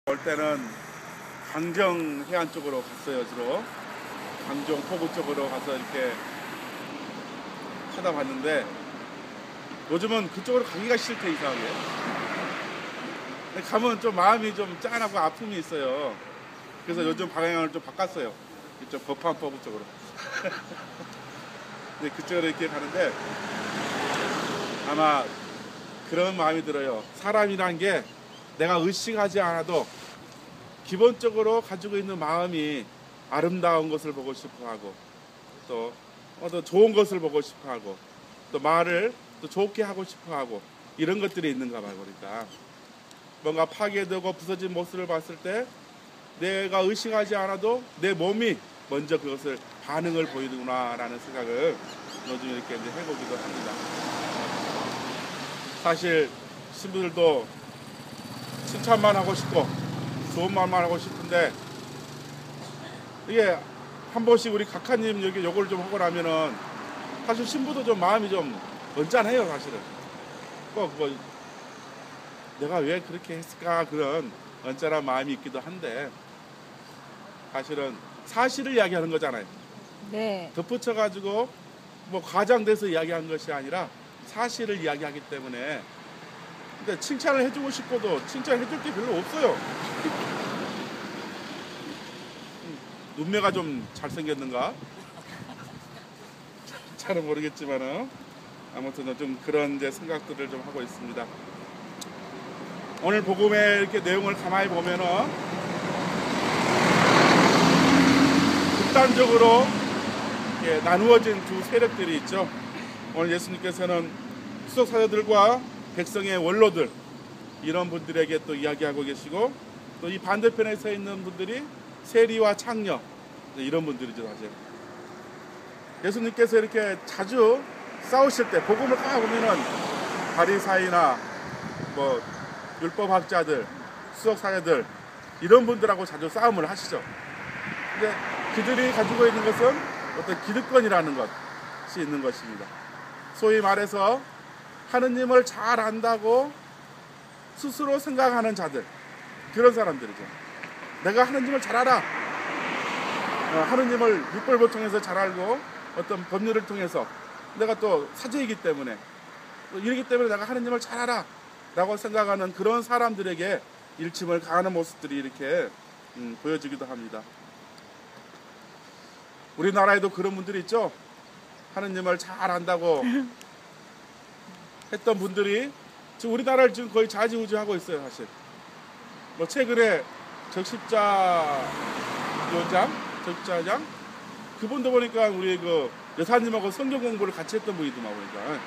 올 때는 강정 해안 쪽으로 갔어요. 주로 강정 포구 쪽으로 가서 이렇게 찾아봤는데 요즘은 그쪽으로 가기가 싫대, 이상하게. 근데 가면 좀 마음이 좀 짠하고 아픔이 있어요. 그래서 요즘 방향을 좀 바꿨어요. 이쪽 법한 포구 쪽으로. 근데 그쪽으로 이렇게 가는데 아마 그런 마음이 들어요. 사람이란 게 내가 의식하지 않아도 기본적으로 가지고 있는 마음이 아름다운 것을 보고 싶어 하고 또 좋은 것을 보고 싶어 하고 또 말을 또 좋게 하고 싶어 하고 이런 것들이 있는가 봐요. 그러니까 뭔가 파괴되고 부서진 모습을 봤을 때 내가 의식하지 않아도 내 몸이 먼저 그것을 반응을 보이는구나라는 생각을 요즘 이렇게 이제 해보기도 합니다. 사실 신부들도 칭찬만 하고 싶고 좋은 말만 하고 싶은데 이게 한 번씩 우리 각하님 여기 요걸 좀 하고 나면은 사실 신부도 좀 마음이 좀 언짢아요. 사실은 꼭 뭐 내가 왜 그렇게 했을까 그런 언짢은 마음이 있기도 한데 사실은 사실을 이야기하는 거잖아요. 네. 덧붙여가지고 뭐 과장돼서 이야기한 것이 아니라 사실을 이야기하기 때문에 근데 칭찬을 해주고 싶어도 칭찬해줄 게 별로 없어요. 눈매가 좀 잘생겼는가? 잘은 모르겠지만은 아무튼 좀 그런 이제 생각들을 좀 하고 있습니다. 오늘 복음의 이렇게 내용을 가만히 보면은 극단적으로 나누어진 두 세력들이 있죠. 오늘 예수님께서는 수석사제들과 백성의 원로들 이런 분들에게 또 이야기하고 계시고 또 이 반대편에 서 있는 분들이 세리와 창녀 이런 분들이죠. 사실 예수님께서 이렇게 자주 싸우실 때 복음을 가보면은 바리사이나 뭐 율법학자들 수석사제들 이런 분들하고 자주 싸움을 하시죠. 근데 그들이 가지고 있는 것은 어떤 기득권이라는 것이 있는 것입니다. 소위 말해서 하느님을 잘 안다고 스스로 생각하는 자들 그런 사람들이죠. 내가 하느님을 잘 알아. 하느님을 율법을 통해서 잘 알고 어떤 법률을 통해서 내가 또 사제이기 때문에 또 이러기 때문에 내가 하느님을 잘 알아 라고 생각하는 그런 사람들에게 일침을 가하는 모습들이 이렇게 보여지기도 합니다. 우리나라에도 그런 분들이 있죠. 하느님을 잘 안다고 했던 분들이 지금 우리나라를 지금 거의 좌지우지하고 있어요. 사실 뭐 최근에 적십자장 그분도 보니까 우리 그 여사님하고 성경 공부를 같이 했던 분이더만 보니까 네.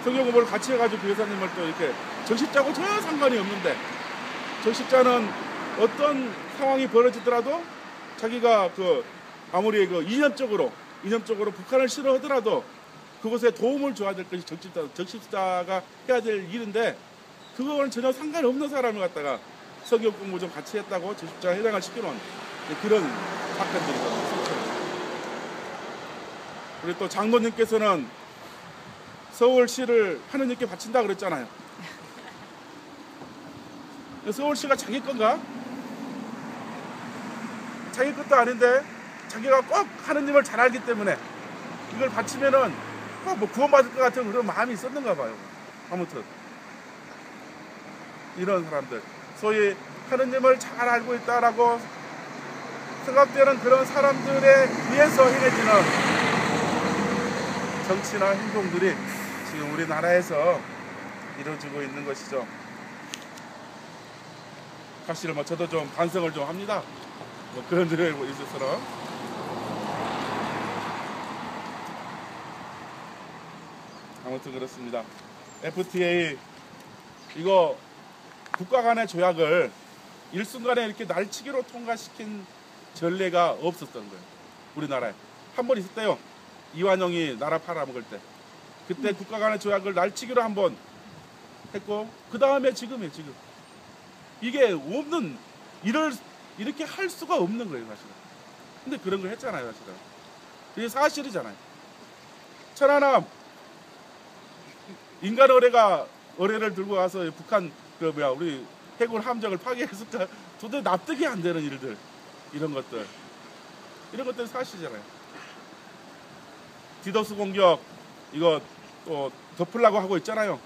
성경 공부를 같이 해가지고 그 여사님을 또 이렇게 적십자하고 전혀 상관이 없는데 적십자는 어떤 상황이 벌어지더라도 자기가 그 아무리 그 이념적으로 북한을 싫어하더라도 그곳에 도움을 줘야 될 것이 적십자가 해야 될 일인데 그거는 전혀 상관없는 사람을 갖다가 성경 공부 좀 같이 했다고 적십자가 해당을 시켜놓은 그런 사건들이거든요. 우리 또 장로님께서는 서울시를 하느님께 바친다 그랬잖아요. 서울시가 자기 건가? 자기 것도 아닌데 자기가 꼭 하느님을 잘 알기 때문에 이걸 바치면은 꼭 뭐 구원받을 것 같은 그런 마음이 있었는가 봐요. 아무튼 이런 사람들 소위 하느님을 잘 알고 있다라고 생각되는 그런 사람들에 의해서 행해지는 정치나 행동들이 지금 우리나라에서 이루어지고 있는 것이죠. 사실 뭐 저도 좀 반성을 좀 합니다. 뭐 그런 일에 있어서는 아무튼 그렇습니다. FTA 이거 국가 간의 조약을 일순간에 이렇게 날치기로 통과시킨 전례가 없었던 거예요. 우리나라에 한 번 있었대요. 이완용이 나라 팔아먹을 때 그때 국가 간의 조약을 날치기로 한 번 했고 그 다음에 지금이에요. 지금 이게 없는 이렇게 할 수가 없는 거예요. 사실은. 근데 그런 걸 했잖아요. 사실은 그게 사실이잖아요. 천안함 인간 어뢰를 들고 가서 북한 우리 해군 함정을 파괴했을까? 도대체 납득이 안 되는 일들, 이런 것들 사실이잖아요. 디도스 공격 이거 또 덮으려고 하고 있잖아요.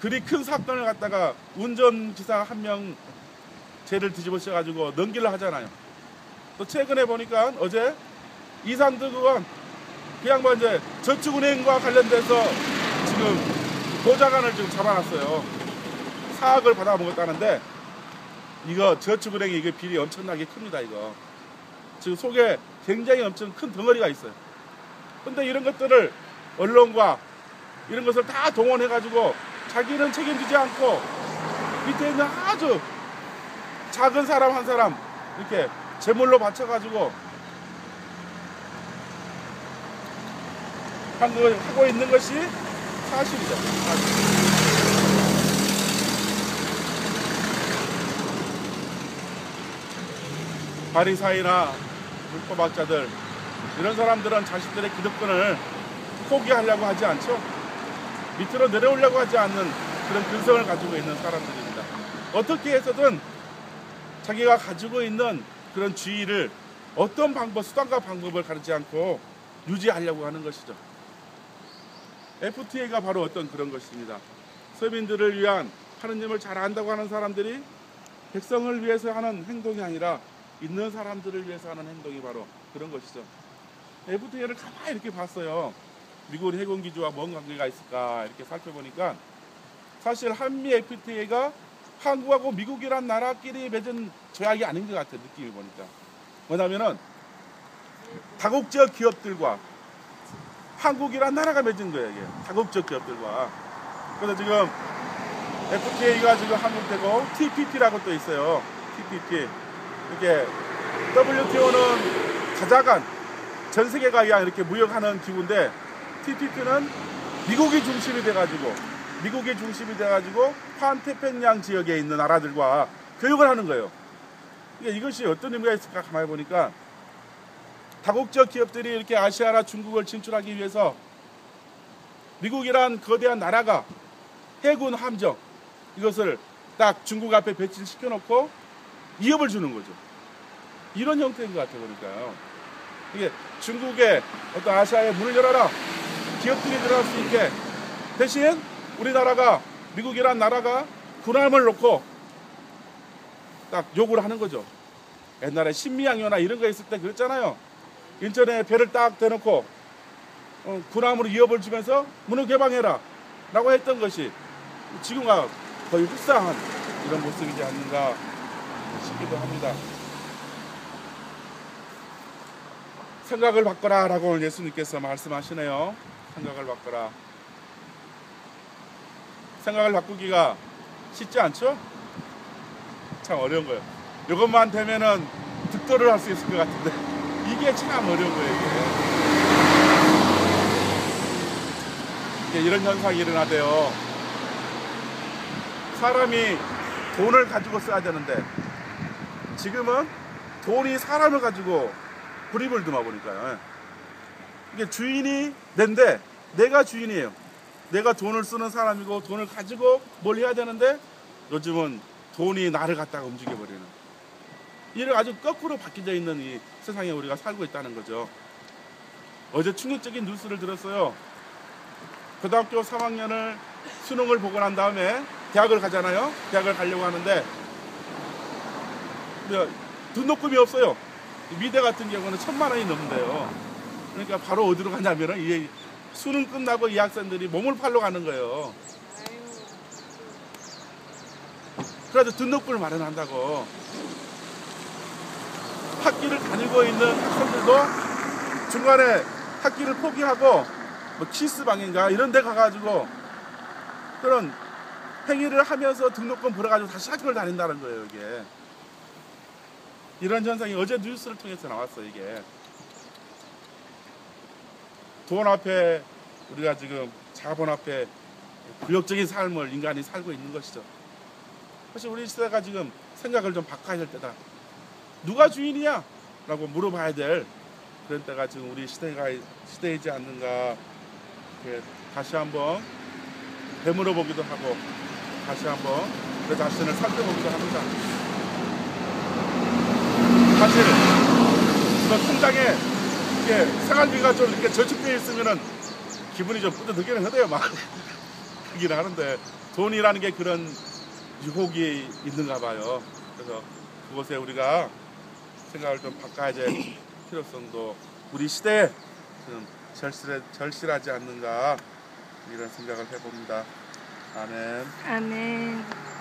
그리 큰 사건을 갖다가 운전기사 한 명 죄를 뒤집어씌워가지고 넘기려 하잖아요. 또 최근에 보니까 어제 이상득 의원 그 양반 이제 저축은행과 관련돼서 지금 보좌관을 지금 잡아놨어요. 4억을 받아먹었다는데 이거 저축은행이 이게 비리 엄청나게 큽니다. 이거 지금 속에 굉장히 엄청 큰 덩어리가 있어요. 근데 이런 것들을 언론과 이런 것을 다 동원해가지고 자기는 책임지지 않고 밑에 있는 아주 작은 사람 한 사람 이렇게 제물로 바쳐가지고 하고 있는 것이 사실이죠. 바리사이나 불법학자들 이런 사람들은 자신들의 기득권을 포기하려고 하지 않죠. 밑으로 내려오려고 하지 않는 그런 근성을 가지고 있는 사람들입니다. 어떻게 해서든 자기가 가지고 있는 그런 지위를 어떤 수단과 방법을 가리지 않고 유지하려고 하는 것이죠. FTA가 바로 어떤 그런 것입니다. 서민들을 위한 하느님을 잘 안다고 하는 사람들이 백성을 위해서 하는 행동이 아니라 있는 사람들을 위해서 하는 행동이 바로 그런 것이죠. FTA를 가만히 이렇게 봤어요. 미국 해군기지와 뭔 관계가 있을까 이렇게 살펴보니까 사실 한미 FTA가 한국하고 미국이란 나라끼리 맺은 조약이 아닌 것 같아요. 느낌이 보니까. 뭐냐면은 다국적 기업들과 한국이란 나라가 맺은 거예요. 이게 다국적 기업들과. 그래서 지금 FTA가 지금 한국되고 TPP라고 또 있어요. TPP. 이렇게 WTO는 가자간 전 세계가 이렇게 무역하는 기구인데 TPP는 미국이 중심이 돼가지고 환태평양 지역에 있는 나라들과 교역을 하는 거예요. 이것이 어떤 의미가 있을까 가만히 보니까 다국적 기업들이 이렇게 아시아나 중국을 진출하기 위해서 미국이란 거대한 나라가 해군 함정 이것을 딱 중국 앞에 배치를 시켜놓고 위협을 주는 거죠. 이런 형태인 것 같아 보니까요. 이게 중국의 어떤 아시아에 문을 열어라. 기업들이 들어갈 수 있게. 대신 우리나라가 미국이란 나라가 군함을 놓고 딱 요구를 하는 거죠. 옛날에 신미양요나 이런 거 있을 때 그랬잖아요. 인천에 배를 딱 대놓고 군함으로 위협을 주면서 문을 개방해라 라고 했던 것이 지금과 거의 흡사한 이런 모습이지 않는가 싶기도 합니다. 생각을 바꿔라 라고 오늘 예수님께서 말씀하시네요. 생각을 바꿔라. 생각을 바꾸기가 쉽지 않죠? 참 어려운 거예요. 이것만 되면은 득도를 할 수 있을 것 같은데 이게 참 어려운 거예요. 이게 이런 현상이 일어나대요. 사람이 돈을 가지고 써야 되는데 지금은 돈이 사람을 가지고 불입을 드마 보니까요. 이게 주인이 낸데 내가 주인이에요. 내가 돈을 쓰는 사람이고 돈을 가지고 뭘 해야 되는데 요즘은 돈이 나를 갖다가 움직여버리는 이런 아주 거꾸로 바뀌어져 있는 이 세상에 우리가 살고 있다는 거죠. 어제 충격적인 뉴스를 들었어요. 고등학교 3학년을 수능을 보고 난 다음에 대학을 가잖아요. 대학을 가려고 하는데 등록금이 없어요. 미대 같은 경우는 1,000만 원이 넘는데요. 그러니까 바로 어디로 가냐면은 이게 수능 끝나고 이 학생들이 몸을 팔러 가는 거예요. 그래서 등록금을 마련한다고. 학기를 다니고 있는 학생들도 중간에 학기를 포기하고 뭐 키스방인가 이런 데 가가지고 그런 행위를 하면서 등록금 벌어가지고 다시 학교를 다닌다는 거예요. 이게 이런 현상이 어제 뉴스를 통해서 나왔어요. 이게 돈 앞에 우리가 지금 자본 앞에 굴욕적인 삶을 인간이 살고 있는 것이죠. 사실 우리 시대가 지금 생각을 좀 바꿔야 될 때다. 누가 주인이야? 라고 물어봐야 될 그런 때가 지금 우리 시대이지 않는가. 다시 한번 되물어보기도 하고 다시 한번 내 자신을 살펴보기도 합니다. 사실 통장에 이게 생활비가 좀 이렇게 저축되어 있으면은 기분이 좀 뿌듯하기는 하대요. 막 하기는 하는데 돈이라는 게 그런 유혹이 있는가 봐요. 그래서 그것에 우리가 생각을 좀 바꿔야 될 필요성도 우리 시대에 좀 절실하지 않는가 이런 생각을 해봅니다. 아멘. 아멘.